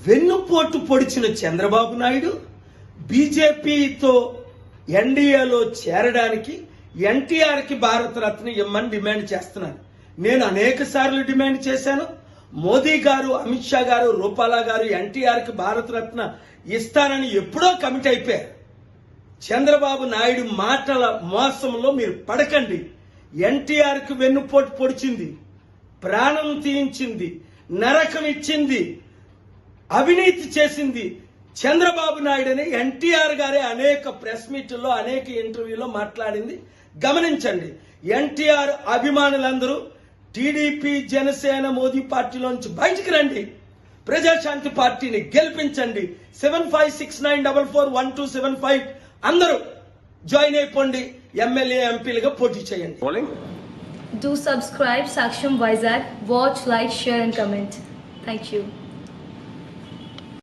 వెన్నుపోటు పొడిచిన చంద్రబాబు నాయుడు బీజేపీతో ఎన్డీఏలో చేరడానికి ఎన్టీఆర్కి భారతరత్న ఇమ్మని డిమాండ్ చేస్తున్నారు. నేను అనేక సార్లు డిమాండ్ చేశాను. మోదీ గారు, అమిత్ షా గారు, రూపాలా గారు ఎన్టీఆర్కి భారతరత్న ఇస్తానని ఎప్పుడో కమిట్ అయిపోయారు. చంద్రబాబు నాయుడు మాటల మోసంలో మీరు పడకండి. ఎన్టీఆర్కి వెన్నుపోటు పొడిచింది, ప్రాణం తీయించింది, నరకం ఇచ్చింది, అవినీతి చేసింది చంద్రబాబు నాయుడు అని ఎన్టీఆర్ గారే అనేక ప్రెస్ మీట్లో, అనేక ఇంటర్వ్యూలో మాట్లాడింది గమనించండి. ఎన్టీఆర్ అభిమానులందరూ టీడీపీ, జనసేన, మోదీ పార్టీలోంచి బయటికి రండి. ప్రజాశాంతి పార్టీని గెలిపించండి. 7569441275 అందరూ జాయిన్ అయిపోండి. ఎమ్మెల్యే, ఎంపీలుగా పోటీ చేయండి. Do subscribe Saksham Vizag. Watch, like, share and comment. Thank you.